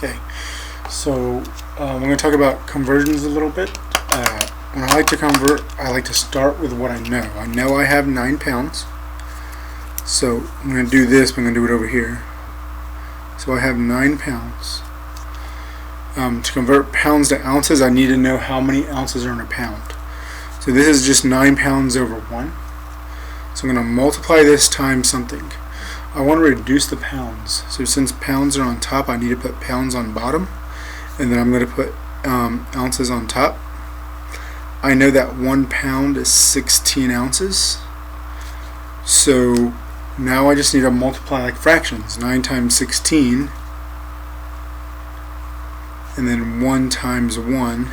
Okay, so we're going to talk about conversions a little bit. When I like to convert, I like to start with what I know. I know I have 9 pounds. So I'm going to do this, but I'm going to do it over here. So I have 9 pounds. To convert pounds to ounces, I need to know how many ounces are in a pound. So this is just 9 pounds over 1. So I'm going to multiply this times something. I want to reduce the pounds. So since pounds are on top, I need to put pounds on bottom. And then I'm going to put ounces on top. I know that 1 pound is 16 ounces. So now I just need to multiply like fractions. 9 times 16. And then 1 times 1. And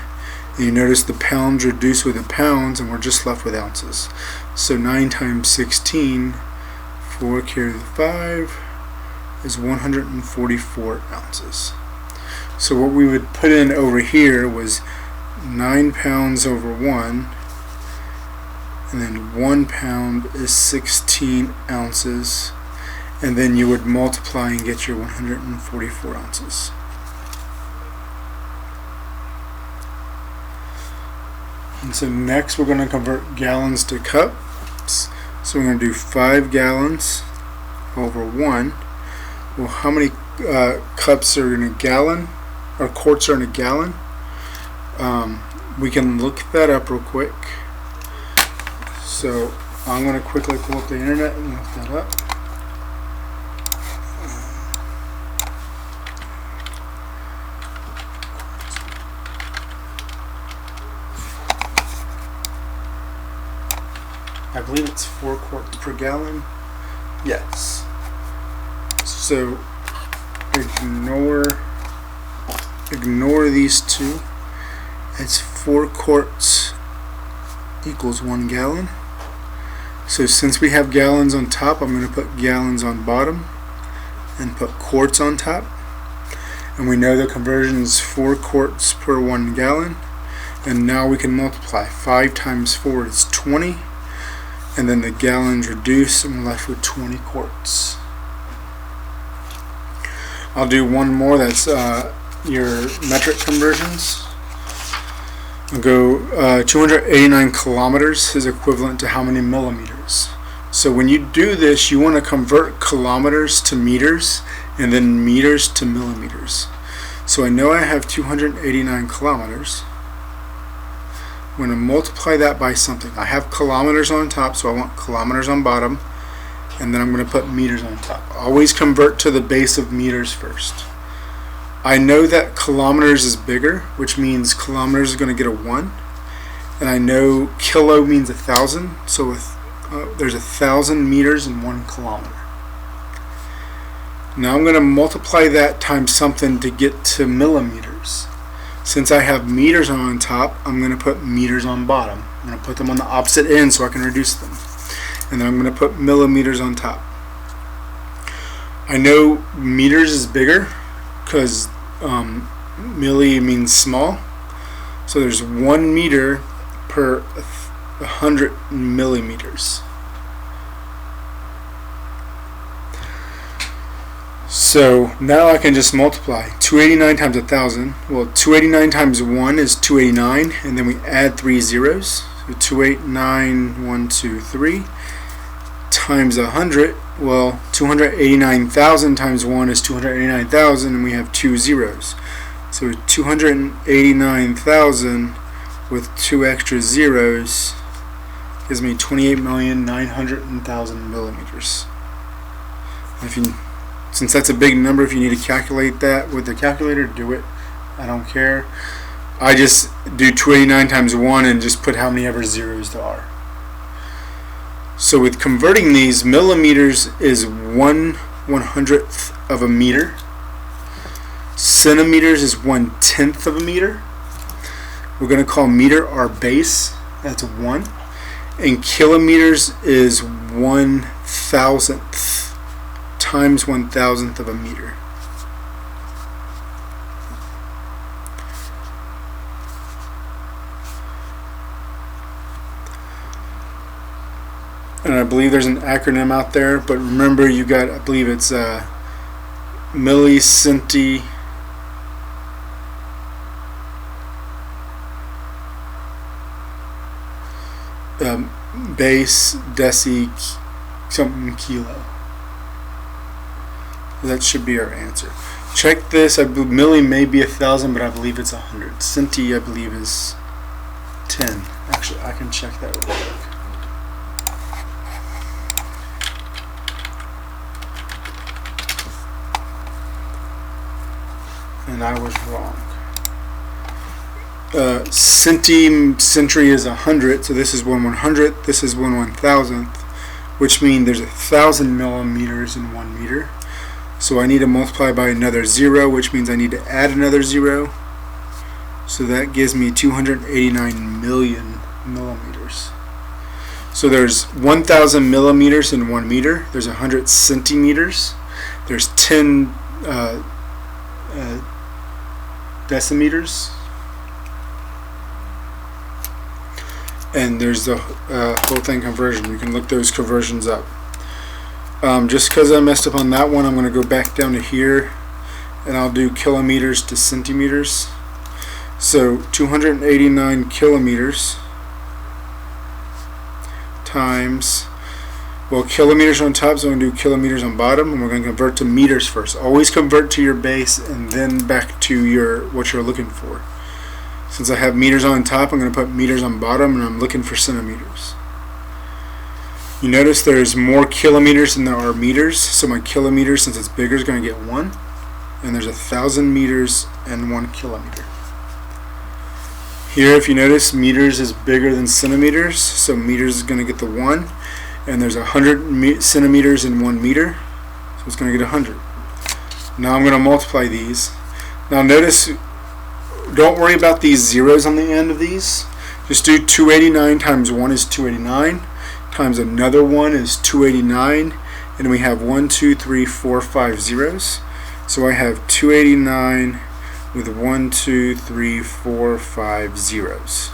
you notice the pounds reduce with the pounds, and we're just left with ounces. So 9 times 16, 4 carry the 5, is 144 ounces. So what we would put in over here was 9 pounds over 1, and then 1 pound is 16 ounces, and then you would multiply and get your 144 ounces. And so next we're going to convert gallons to cups. So we're going to do 5 gallons over 1. Well, how many cups are in a gallon, or quarts are in a gallon? We can look that up real quick. So I'm going to quickly pull up the internet and look that up. I believe it's 4 quarts per gallon. Yes. So ignore these two. It's 4 quarts equals 1 gallon. So since we have gallons on top, I'm going to put gallons on bottom and put quarts on top. And we know the conversion is 4 quarts per 1 gallon. And now we can multiply. 5 times 4 is 20. And then the gallons reduce, and we're left with 20 quarts. I'll do one more, that's your metric conversions. I'll go 289 kilometers is equivalent to how many millimeters. So when you do this, you want to convert kilometers to meters and then meters to millimeters. So I know I have 289 kilometers. I'm going to multiply that by something. I have kilometers on top, so I want kilometers on bottom, and then I'm going to put meters on top. Always convert to the base of meters first. I know that kilometers is bigger, which means kilometers is going to get a 1, and I know kilo means 1,000, so there's 1,000 meters in 1 kilometer. Now I'm going to multiply that times something to get to millimeters. Since I have meters on top, I'm going to put meters on bottom. I'm going to put them on the opposite end so I can reduce them. And then I'm going to put millimeters on top. I know meters is bigger because milli means small. So there's 1 meter per 100 millimeters. So now I can just multiply 289 times 1,000. Well, 289 times 1 is 289, and then we add 3 zeros. So 289, 1, 2, 3 times 100. Well, 289,000 times 1 is 289,000, and we have 2 zeros. So 289,000 with 2 extra zeros gives me 28,900,000 millimeters. Since that's a big number, if you need to calculate that with the calculator, do it. I don't care. I just do 289 times 1 and just put how many ever zeros there are. So with converting these, millimeters is 1/100th of a meter. Centimeters is 1/10th of a meter. We're going to call meter our base. That's 1. And kilometers is 1,000th. Times 1,000th of a meter. And I believe there's an acronym out there, but remember you got, I believe it's millicenti base, deci, something kilo. That should be our answer. Check this. Milli may be 1,000, but I believe it's 100. Centi, I believe, is 10. Actually, I can check that real quick. And I was wrong. Century is 100, so this is 1/100th, this is 1/1000th, which means there's 1,000 millimeters in 1 meter. So I need to multiply by another 0, which means I need to add another 0. So that gives me 289 million millimeters. So there's 1,000 millimeters in 1 meter. There's 100 centimeters. There's 10 decimeters. And there's the whole thing conversion. You can look those conversions up. Just because I messed up on that one, I'm going to go back down to here and I'll do kilometers to centimeters. So 289 kilometers times, well, kilometers on top, so I'm going to do kilometers on bottom, and we're going to convert to meters first. Always convert to your base and then back to your what you're looking for. Since I have meters on top, I'm going to put meters on bottom, and I'm looking for centimeters. You notice there's more kilometers than there are meters, so my kilometers, since it's bigger, is going to get 1. And there's 1,000 meters and 1 kilometer. Here, if you notice, meters is bigger than centimeters, so meters is going to get the 1. And there's 100 centimeters in 1 meter, so it's going to get 100. Now I'm going to multiply these. Now notice, don't worry about these zeros on the end of these. Just do 289 times 1 is 289. Times another 1 is 289, and we have 1, 2, 3, 4, 5 zeros. So I have 289 with 1, 2, 3, 4, 5 zeros.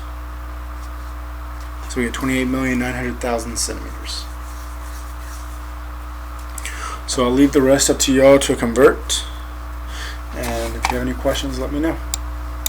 So we get 28,900,000 centimeters. So I'll leave the rest up to y'all to convert. And if you have any questions, let me know.